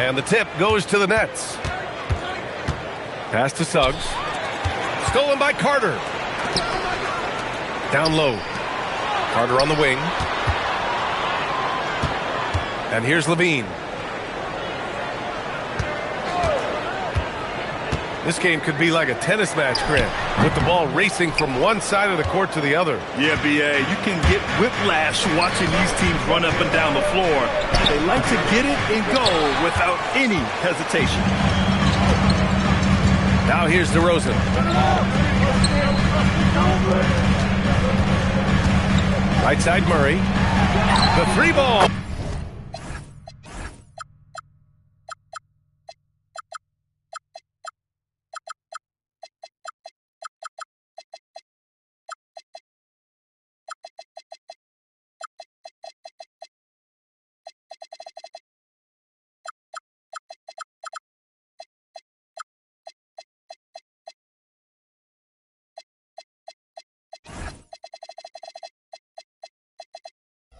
And the tip goes to the Nets. Pass to Suggs. Stolen by Carter. Down low. Carter on the wing. And here's Levine. This game could be like a tennis match, Grant, with the ball racing from one side of the court to the other. Yeah, B.A., you can get whiplash watching these teams run up and down the floor. They like to get it and go without any hesitation. Now here's DeRozan. Right side Murray. The three ball.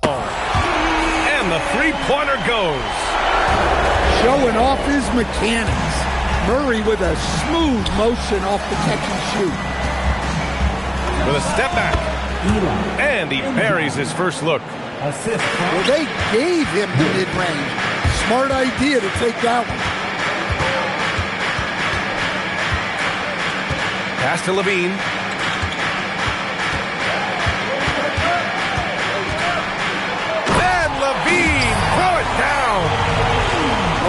And the three-pointer goes. Showing off his mechanics. Murray with a smooth motion off the catch and shoot. With a step back. And he buries his first look. Well, they gave him the mid-range. Smart idea to take that one. Pass to Levine. And Levine, throw it down.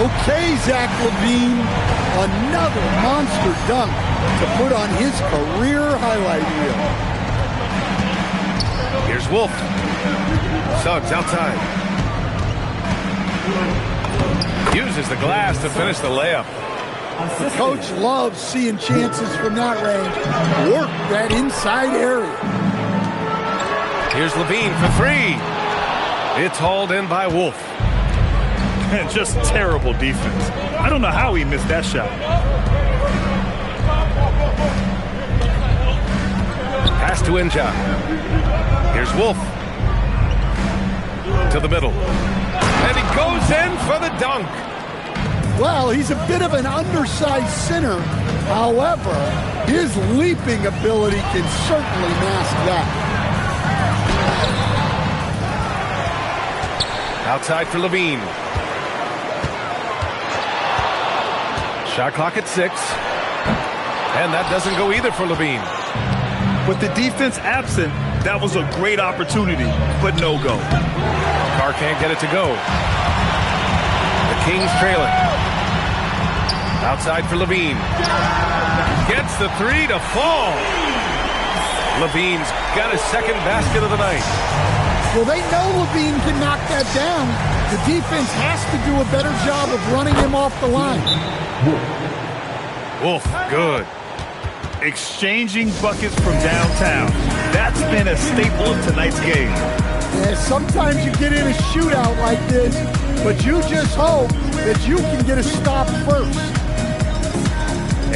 Okay, Zach LaVine, another monster dunk to put on his career highlight reel. Here's Wolf. Suggs outside. Uses the glass to finish the layup. The coach loves seeing chances from that range. Work that inside area. Here's Levine for three. It's hauled in by Wolf. And just terrible defense. I don't know how he missed that shot. Pass to Inja. Here's Wolf. To the middle. And he goes in for the dunk. Well, he's a bit of an undersized center. However, his leaping ability can certainly mask that. Outside for Levine. Shot clock at 6. And that doesn't go either for Levine. With the defense absent, that was a great opportunity, but no go. Carr can't get it to go. The Kings trailing. Outside for Levine. Gets the three to fall. Levine's got his second basket of the night. Well, they know Levine can knock that down. The defense has to do a better job of running him off the line. Wolf, good. Exchanging buckets from downtown. That's been a staple of tonight's game. Yeah, sometimes you get in a shootout like this, but you just hope that you can get a stop first.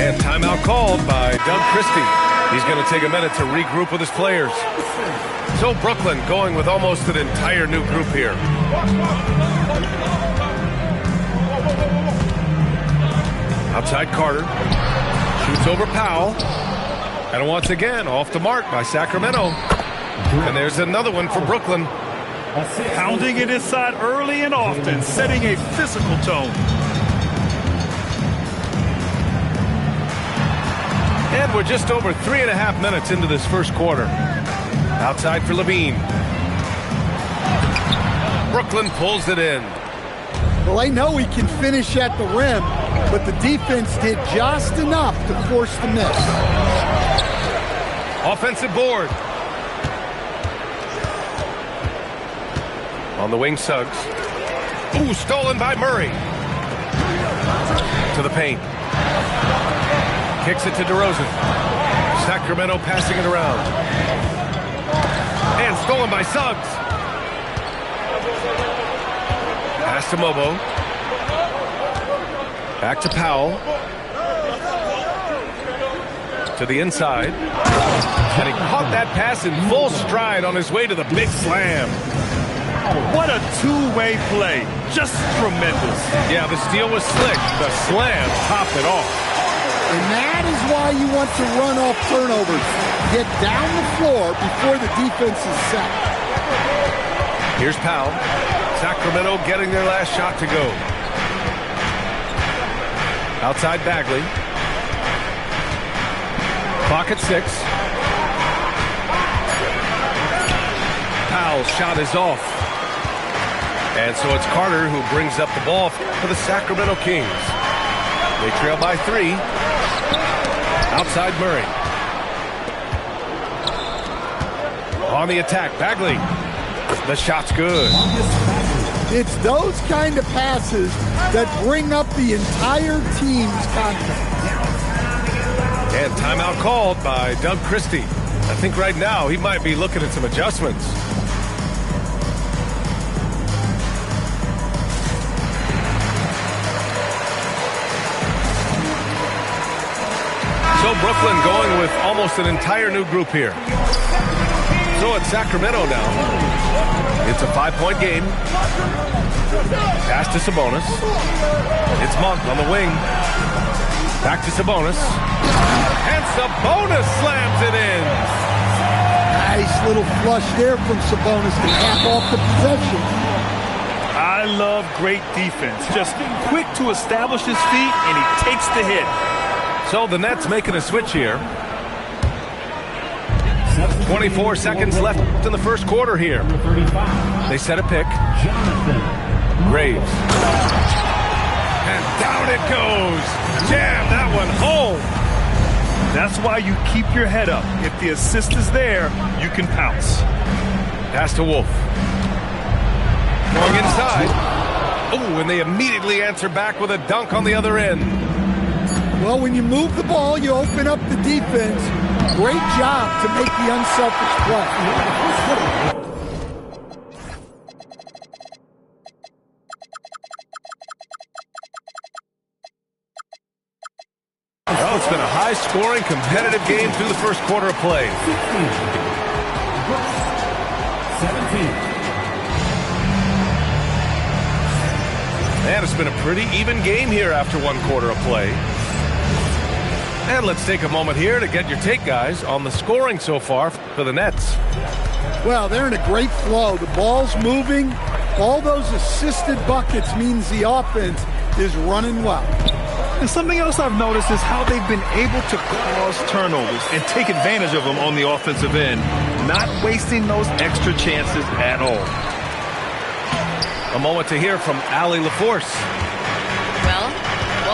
And timeout called by Doug Christie. He's going to take a minute to regroup with his players. So Brooklyn going with almost an entire new group here. Outside Carter. Shoots over Powell. And once again, off the mark by Sacramento. And there's another one for Brooklyn. Pounding it inside early and often, setting a physical tone. And we're just over 3.5 minutes into this first quarter. Outside for Levine. Brooklyn pulls it in. Well, I know he can finish at the rim, but the defense did just enough to force the miss. Offensive board. On the wing, Suggs. Ooh, stolen by Murray. To the paint. Kicks it to DeRozan. Sacramento passing it around. And stolen by Suggs. Pass to Mobo. Back to Powell. To the inside. And he caught that pass in full stride on his way to the big slam. What a two-way play. Just tremendous. Yeah, the steal was slick. The slam topped it off. And that is why you want to run off turnovers. Get down the floor before the defense is set. Here's Powell. Sacramento getting their last shot to go. Outside Bagley. Clock at 6. Powell's shot is off. And so it's Carter who brings up the ball for the Sacramento Kings. They trail by 3. Outside Murray. On the attack, Bagley. The shot's good. It's those kind of passes that bring up the entire team's confidence. And timeout called by Doug Christie. I think right now he might be looking at some adjustments. So Brooklyn going with almost an entire new group here. So it's Sacramento now. It's a 5-point game. Pass to Sabonis. It's Monk on the wing. Back to Sabonis. And Sabonis slams it in. Nice little flush there from Sabonis to cap off the possession. I love great defense. Just quick to establish his feet, and he takes the hit. So the Nets making a switch here. 24 seconds left in the first quarter here. They set a pick. Graves. And down it goes. Jam that one home. That's why you keep your head up. If the assist is there, you can pounce. Pass to Wolf. Going inside. Oh, and they immediately answer back with a dunk on the other end. Well, when you move the ball, you open up the defense. Great job to make the unselfish play. Well, it's been a high-scoring, competitive game through the first quarter of play. 17. And it's been a pretty even game here after one quarter of play. And let's take a moment here to get your take, guys, on the scoring so far for the Nets. Well, they're in a great flow. The ball's moving. All those assisted buckets means the offense is running well. And something else I've noticed is how they've been able to cause turnovers and take advantage of them on the offensive end, not wasting those extra chances at all. A moment to hear from Allie LaForce. Well,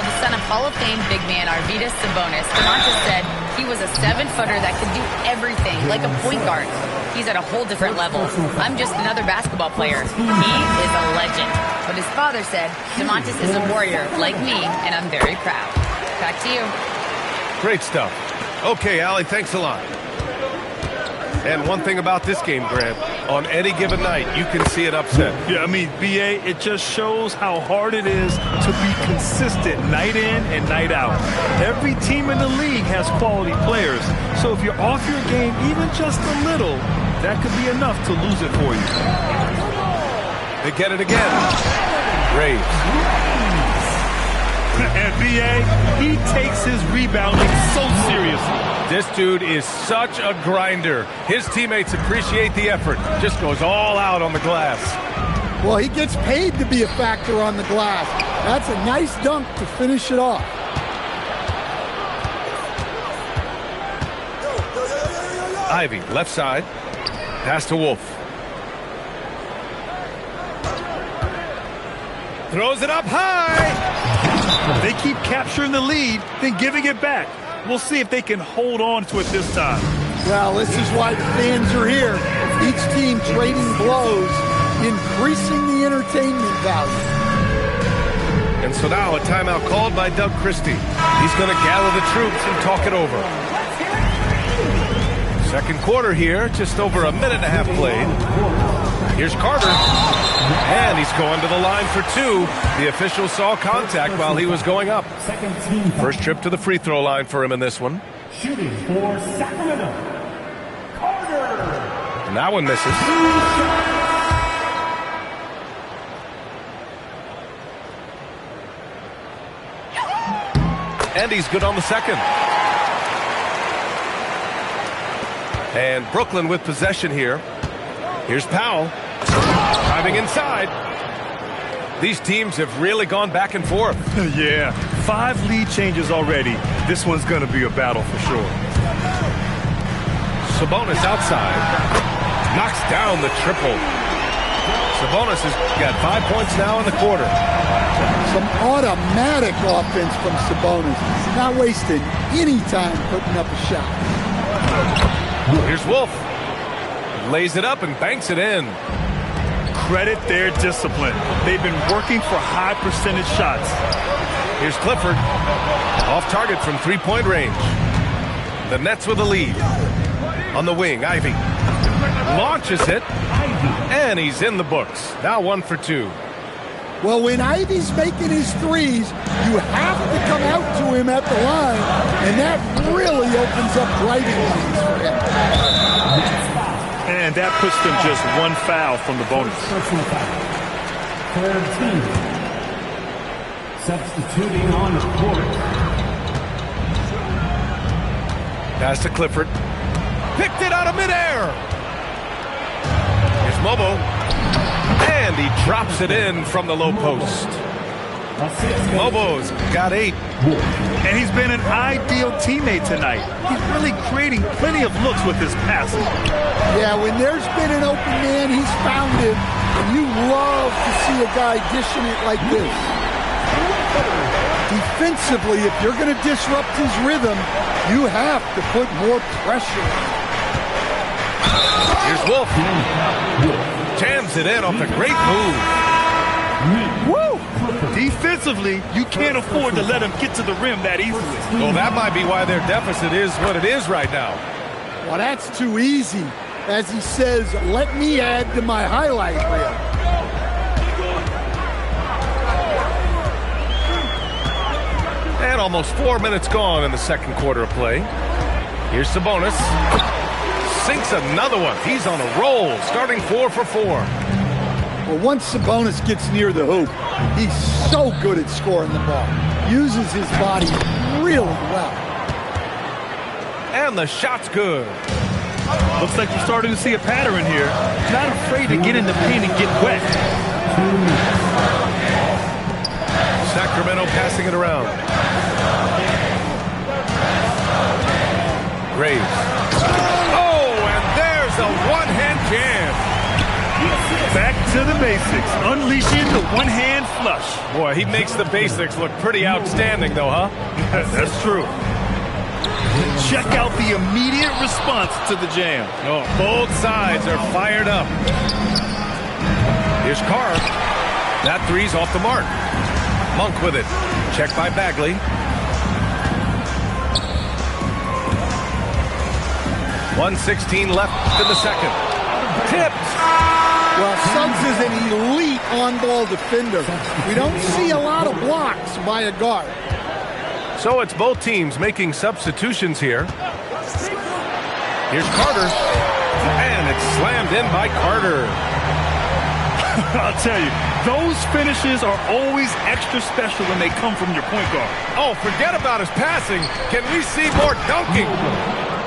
the son of Hall of Fame big man Arvydas Sabonis, Domantas said he was a 7-footer that could do everything, like a point guard. He's at a whole different level. I'm just another basketball player. He is a legend. But his father said, Domantas is a warrior like me, and I'm very proud. Back to you. Great stuff. Okay, Allie, thanks a lot. And one thing about this game, Grant, on any given night, you can see it upset. Yeah, I mean, B.A., it just shows how hard it is to be consistent night in and night out. Every team in the league has quality players, so if you're off your game even just a little, that could be enough to lose it for you. They get it again. Graves. And B.A., he takes his rebounding so seriously. This dude is such a grinder. His teammates appreciate the effort. Just goes all out on the glass. Well, he gets paid to be a factor on the glass. That's a nice dunk to finish it off. Ivy, left side. Pass to Wolf. Throws it up high. They keep capturing the lead, then giving it back. We'll see if they can hold on to it this time. Well, this is why the fans are here. Each team trading blows, increasing the entertainment value. And so now a timeout called by Doug Christie. He's going to gather the troops and talk it over. Second quarter here, just over a minute and a half played. Here's Carter. And he's going to the line for 2. The official saw contact while he was going up. First trip to the free throw line for him in this one. Shooting for Sacramento, Carter. And that one misses. And he's good on the second. And Brooklyn with possession here. Here's Powell. Driving inside. These teams have really gone back and forth. Yeah, 5 lead changes already. This one's going to be a battle for sure. Sabonis outside. Knocks down the triple. Sabonis has got 5 points now in the quarter. Some automatic offense from Sabonis. Not wasting any time putting up a shot. Here's Wolf. Lays it up and banks it in. Credit their discipline. They've been working for high percentage shots. Here's Clifford. Off target from three-point range. The Nets with a lead. On the wing, Ivy. Launches it. And he's in the books. Now 1 for 2. Well, when Ivy's making his threes, you have to come out to him at the line, and that really opens up driving lanes for him. And that puts them just 1 foul from the bonus. Personal foul. Third team. Substituting on the court. Pass to Clifford. Picked it out of midair. Here's Mobo. And he drops it in from the low post. Mobo's got 8. And he's been an ideal teammate tonight. He's really creating plenty of looks with his passing. Yeah, when there's been an open man, he's found him. And you love to see a guy dishing it like this. Defensively, if you're going to disrupt his rhythm, you have to put more pressure. Here's Wolf. Jams it in off a great move. Woo! Defensively, you can't afford to let him get to the rim that easily. Well, that might be why their deficit is what it is right now. Well, that's too easy. As he says, let me add to my highlight reel. And almost 4 minutes gone in the second quarter of play. Here's Sabonis. Sinks another one. He's on a roll, starting 4 for 4. Well, once Sabonis gets near the hoop, he's so good at scoring the ball. Uses his body really well. And the shot's good. Looks like we're starting to see a pattern here. Not afraid to get in the paint and get wet. Sacramento passing it around. Graves. A one-hand jam. Back to the basics. Unleashing the one-hand flush. Boy, he makes the basics look pretty outstanding, though, huh? That's true. Check out the immediate response to the jam. Oh, both sides are fired up. Here's Carr. That three's off the mark. Monk with it. Checked by Bagley. 1:16 left in the second. Tipped. Well, Suggs is an elite on-ball defender. We don't see a lot of blocks by a guard. So it's both teams making substitutions here. Here's Carter. And it's slammed in by Carter. I'll tell you, those finishes are always extra special when they come from your point guard. Oh, forget about his passing. Can we see more dunking?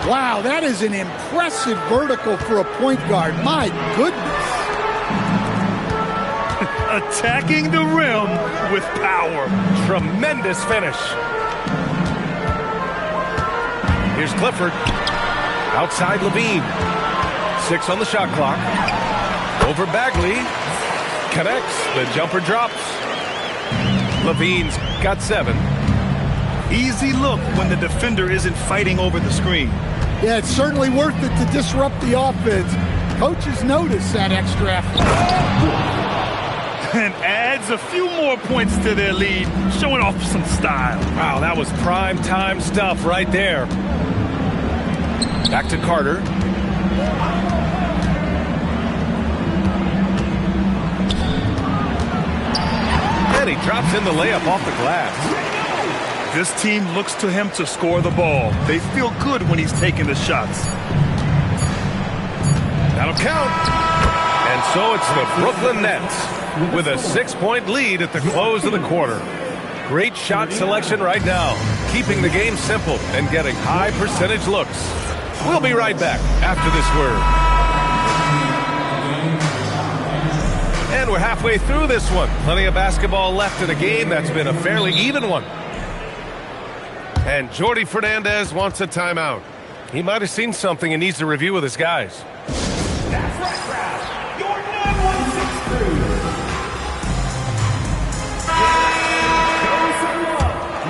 Wow, that is an impressive vertical for a point guard. My goodness. Attacking the rim with power. Tremendous finish. Here's Clifford. Outside Levine. 6 on the shot clock. Over Bagley. Connects. The jumper drops. Levine's got 7. Easy look when the defender isn't fighting over the screen. Yeah, it's certainly worth it to disrupt the offense. Coaches notice that extra effort. And adds a few more points to their lead, showing off some style. Wow, that was prime time stuff right there. Back to Carter. And he drops in the layup off the glass. This team looks to him to score the ball. They feel good when he's taking the shots. That'll count. And so it's the Brooklyn Nets with a 6-point lead at the close of the quarter. Great shot selection right now. keeping the game simple and getting high percentage looks. We'll be right back after this word. And we're halfway through this one. Plenty of basketball left in a game that's been a fairly even one. And Jordi Fernandez wants a timeout. He might have seen something and needs to review with his guys. That's right, crowd. Your 9163.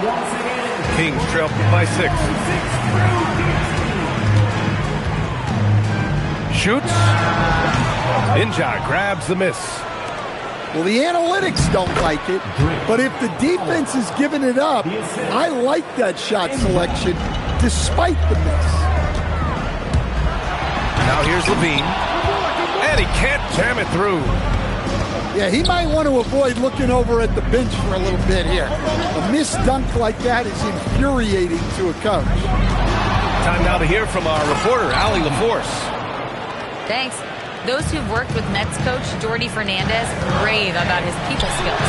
Once again, Kings trail by 6. Shoots. Inja grabs the miss. Well, the analytics don't like it, but if the defense is giving it up, I like that shot selection despite the miss. Now here's Levine, and he can't jam it through. Yeah, he might want to avoid looking over at the bench for a little bit here. A missed dunk like that is infuriating to a coach. Time now to hear from our reporter, Allie LaForce. Thanks. Those who've worked with Nets coach Jordi Fernandez rave about his people skills.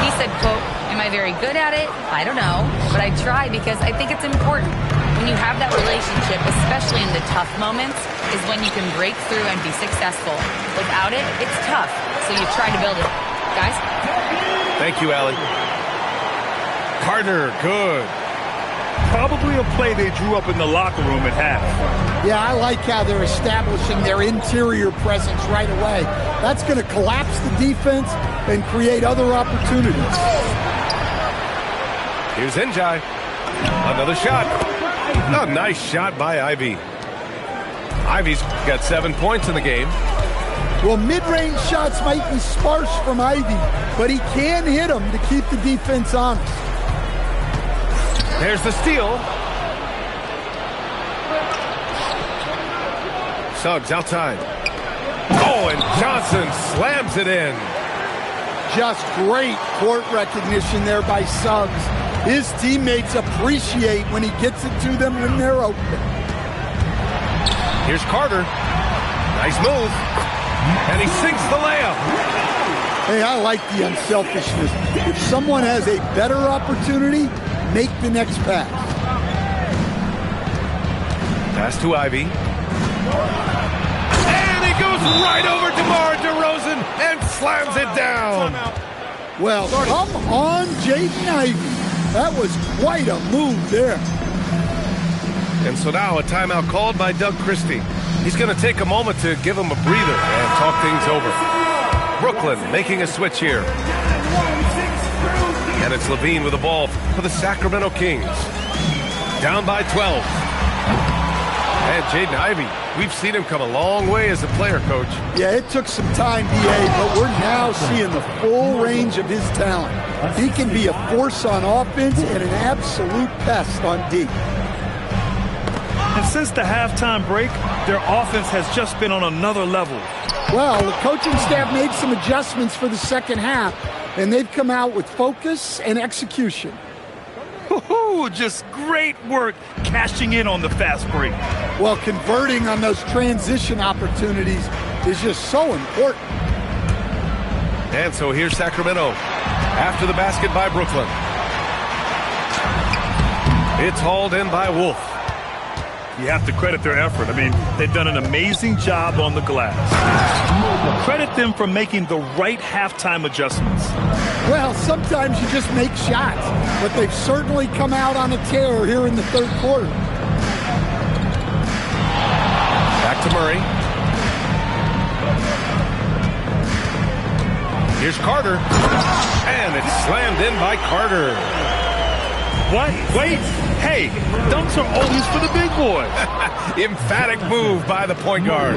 He said, quote, "Am I very good at it? I don't know, but I try because I think it's important. When you have that relationship, especially in the tough moments, is when you can break through and be successful. Without it, it's tough, so you try to build it." Guys? Thank you, Allie. Carter, good. Probably a play they drew up in the locker room at half. Yeah, I like how they're establishing their interior presence right away. That's going to collapse the defense and create other opportunities. Here's Njai. Another shot. A nice shot by Ivy. Ivy's got 7 points in the game. Well, mid-range shots might be sparse from Ivy, but he can hit them to keep the defense honest. There's the steal. Suggs outside. Oh, and Johnson slams it in. Just great court recognition there by Suggs. His teammates appreciate when he gets it to them when they're open. Here's Carter. Nice move. And he sinks the layup. Hey, I like the unselfishness. If someone has a better opportunity, make the next pass. Pass to Ivy. And he goes right over DeMar DeRozan and slams it down. Well, come on, Jaden Ivey. That was quite a move there. And so now a timeout called by Doug Christie. He's going to take a moment to give him a breather and talk things over. Brooklyn making a switch here. And it's Levine with the ball for the Sacramento Kings. Down by 12. And Jaden Ivey, we've seen him come a long way as a player, Coach. Yeah, it took some time, D.A., but we're now seeing the full range of his talent. He can be a force on offense and an absolute pest on D. And since the halftime break, their offense has just been on another level. Well, the coaching staff made some adjustments for the second half, and they've come out with focus and execution. Just great work cashing in on the fast break. Well, converting on those transition opportunities is just so important. And so here's Sacramento after the basket by Brooklyn. It's hauled in by Wolf. You have to credit their effort. I mean, they've done an amazing job on the glass. Credit them for making the right halftime adjustments. Well, sometimes you just make shots, but they've certainly come out on a tear here in the third quarter. Back to Murray. Here's Carter. And it's slammed in by Carter. What? Wait. Hey, dunks are always for the big boys. Emphatic move by the point guard.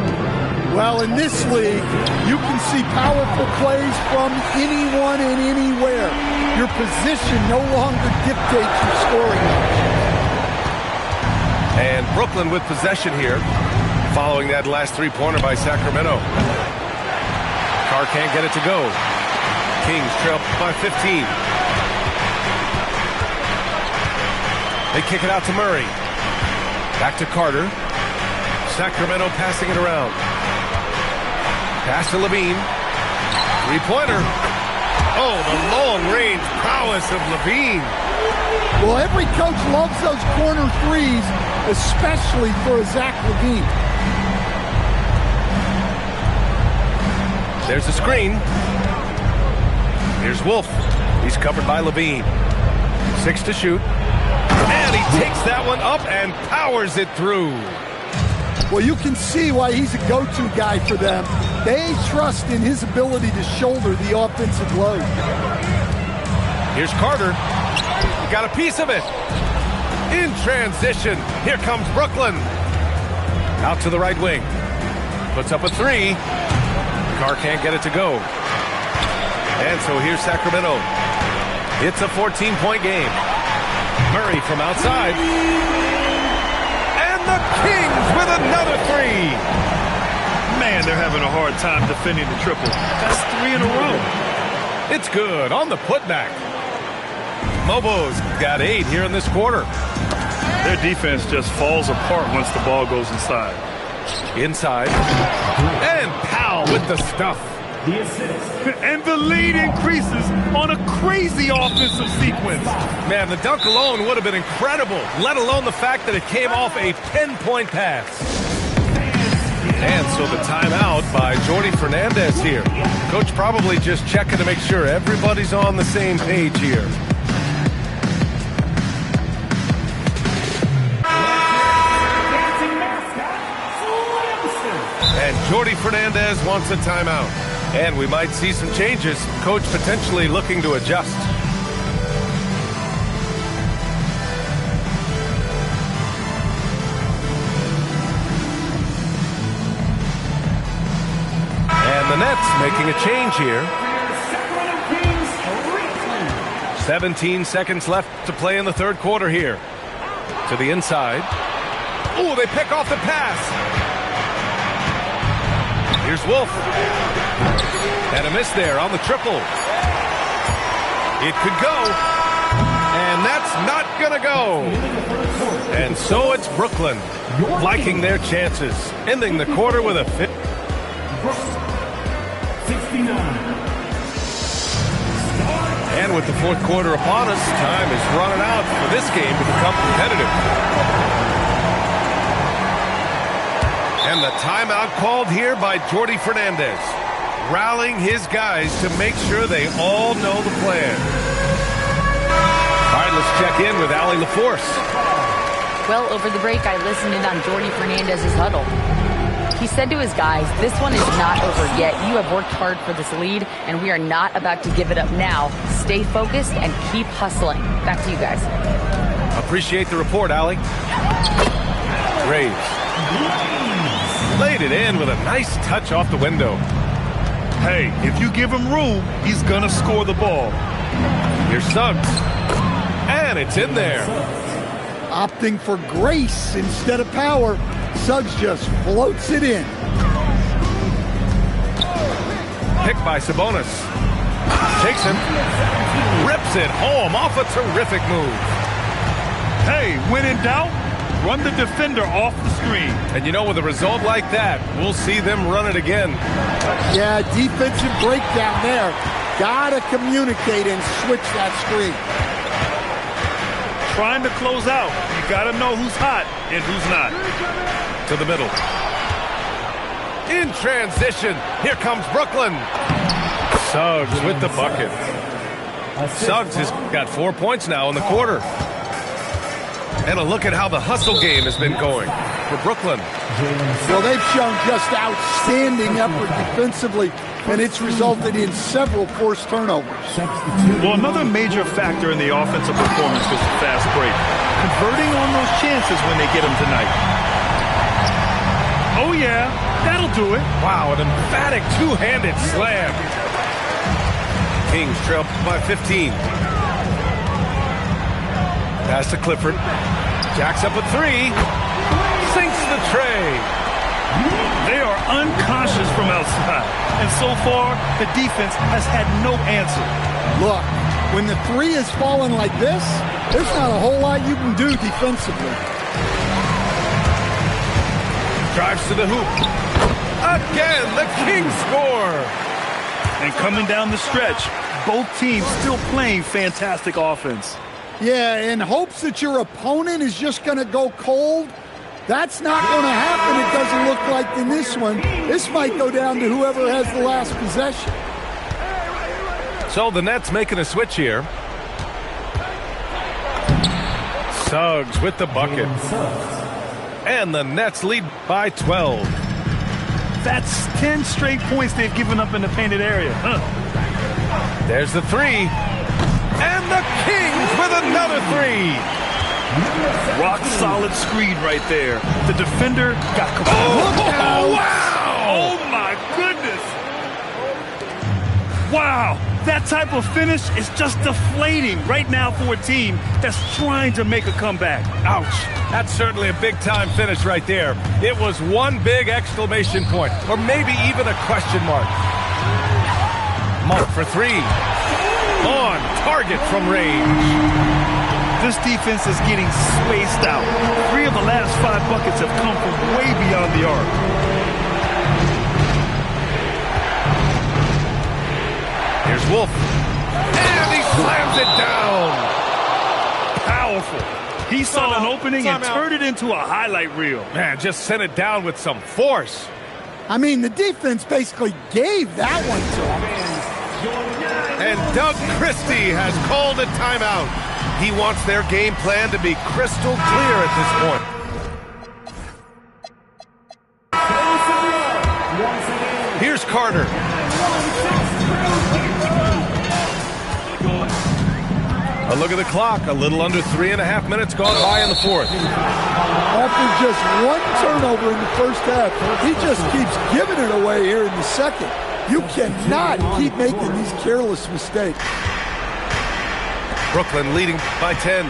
Well, in this league, you can see powerful plays from anyone and anywhere. Your position no longer dictates your scoring. And Brooklyn with possession here, following that last three-pointer by Sacramento. Carr can't get it to go. Kings trail by 15. They kick it out to Murray. Back to Carter. Sacramento passing it around. Pass to Levine. Three-pointer. Oh, the long-range prowess of Levine. Well, every coach loves those corner threes, especially for a Zach LaVine. There's the screen. Here's Wolf. He's covered by LaVine. 6 to shoot. And he takes that one up and powers it through. Well, you can see why he's a go-to guy for them. They trust in his ability to shoulder the offensive load. Here's Carter. He got a piece of it. In transition, here comes Brooklyn. Out to the right wing. Puts up a 3. Carr can't get it to go. And so here's Sacramento. It's a 14-point game. Murray from outside. And the Kings with another 3. Man, they're having a hard time defending the triple. That's 3 in a row. It's good on the putback. Mobo's got 8 here in this quarter. Their defense just falls apart once the ball goes inside. Inside. And Powell with the stuff. The assist. And the lead increases on a crazy offensive sequence. Man, the dunk alone would have been incredible, let alone the fact that it came off a 10-point pass. And so the timeout by Jordi Fernandez here. Coach probably just checking to make sure everybody's on the same page here. And Jordi Fernandez wants a timeout. And we might see some changes. Coach potentially looking to adjust. And the Nets making a change here. 17 seconds left to play in the third quarter here. To the inside. Ooh, they pick off the pass. Here's Wolf. And a miss there on the triple. It could go. And that's not going to go. And so it's Brooklyn liking their chances. Ending the quarter with a 69. And with the fourth quarter upon us, time is running out for this game to become competitive. And the timeout called here by Jordi Fernandez, rallying his guys to make sure they all know the plan. All right, let's check in with Allie LaForce. Well, over the break, I listened in on Jordi Fernandez's huddle. He said to his guys, this one is not over yet. You have worked hard for this lead, and we are not about to give it up now. Stay focused and keep hustling. Back to you guys. Appreciate the report, Allie. Graves laid it in with a nice touch off the window. Hey, if you give him room, he's going to score the ball. Here's Suggs. And it's in there. Opting for grace instead of power, Suggs just floats it in. Picked by Sabonis. Takes him. Rips it home off a terrific move. Hey, when in doubt, run the defender off the screen. And you know, with a result like that, we'll see them run it again. Yeah, defensive breakdown there. Gotta communicate and switch that screen. Trying to close out. You gotta know who's hot and who's not. To the middle. In transition, here comes Brooklyn. Suggs with the bucket. Suggs has got 4 points now in the quarter. And a look at how the hustle game has been going for Brooklyn. Well, they've shown just outstanding effort defensively, and it's resulted in several forced turnovers. Well, another major factor in the offensive performance was the fast break. Converting on those chances when they get them tonight. Oh, yeah, that'll do it. Wow, an emphatic two-handed slam. Kings trail by 15. Pass to Clifford. Jacks up a 3. Sinks the tray. They are unconscious from outside. And so far, the defense has had no answer. Look, when the 3 is falling like this, there's not a whole lot you can do defensively. Drives to the hoop. Again, the Kings score. And coming down the stretch, both teams still playing fantastic offense. Yeah, in hopes that your opponent is just going to go cold. That's not going to happen, it doesn't look like in this one. This might go down to whoever has the last possession. So the Nets making a switch here. Suggs with the bucket. And the Nets lead by 12. That's 10 straight points they've given up in the painted area. There's the three. And the Kings with another three. Rock solid screen right there. The defender got Oh, wow! Oh my goodness! Wow, that type of finish is just deflating right now for a team that's trying to make a comeback. Ouch. That's certainly a big-time finish right there. It was one big exclamation point, or maybe even a question mark. Monk for three. On target from range. This defense is getting spaced out. 3 of the last 5 buckets have come from way beyond the arc. Here's Wolf. And he slams it down. Powerful. He saw an opening and turned it into a highlight reel. Man, just sent it down with some force. I mean, the defense basically gave that one to him. And Doug Christie has called a timeout. He wants their game plan to be crystal clear at this point. Here's Carter. A look at the clock. A little under 3.5 minutes gone by in the fourth. After just one turnover in the first half, he just keeps giving it away here in the second. You cannot keep making these careless mistakes. Brooklyn leading by 10.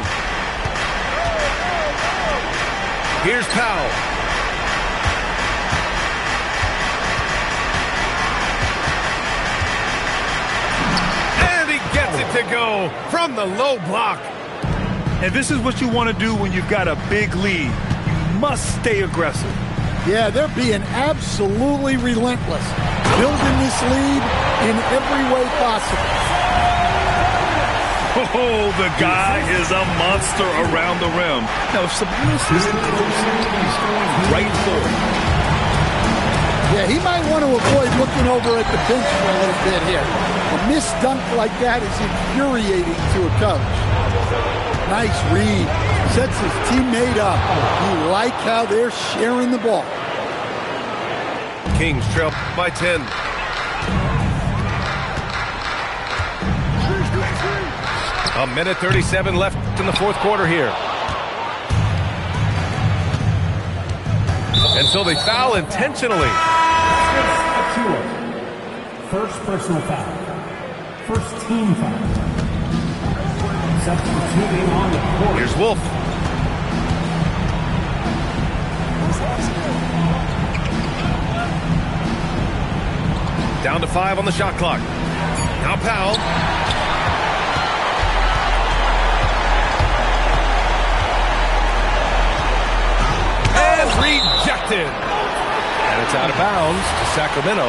Here's Powell. And he gets it to go from the low block. And this is what you want to do when you've got a big lead. You must stay aggressive. Yeah, they're being absolutely relentless, building this lead in every way possible. Oh, the guy is a monster around the rim. Now, if Sabonis isn't close, he's going right for it. Yeah, he might want to avoid looking over at the bench for a little bit here. A missed dunk like that is infuriating to a coach. Nice read. Sets his teammate up. You like how they're sharing the ball. Kings trail by 10. A minute 37 left in the fourth quarter here. And so they foul intentionally. First personal foul. First team foul. Substituting on the court. Here's Wolf. Down to 5 on the shot clock. Now Powell. And rejected. And it's out of bounds to Sacramento.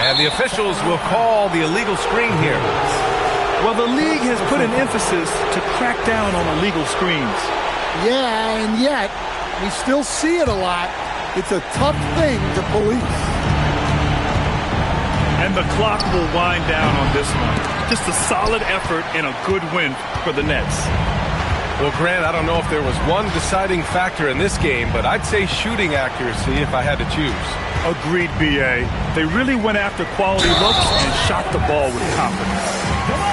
And the officials will call the illegal screen here. Well, the league has put an emphasis to crack down on illegal screens. Yeah, and yet, we still see it a lot. It's a tough thing to police. And the clock will wind down on this one. Just a solid effort and a good win for the Nets. Well, Grant, I don't know if there was one deciding factor in this game, but I'd say shooting accuracy if I had to choose. Agreed, B.A. They really went after quality looks and shot the ball with confidence.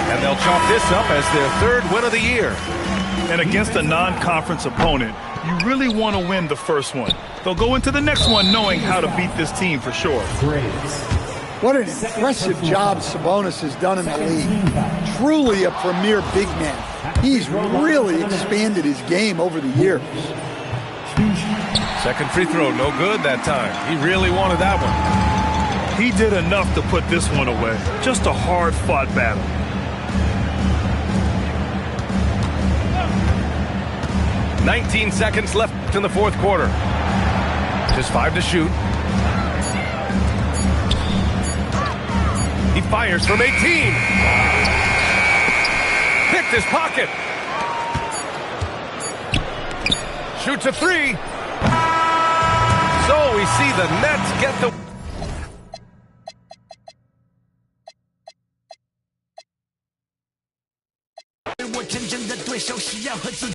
And they'll chalk this up as their third win of the year. And against a non-conference opponent, you really want to win the first one. They'll go into the next one knowing how to beat this team for sure. What an impressive job Sabonis has done in the league. Truly a premier big man. He's really expanded his game over the years. Second free throw, no good that time. He really wanted that one. He did enough to put this one away. Just a hard-fought battle. .19 seconds left in the fourth quarter. Just 5 to shoot. He fires from 18. Picked his pocket. Shoots a 3. So we see the Nets get the...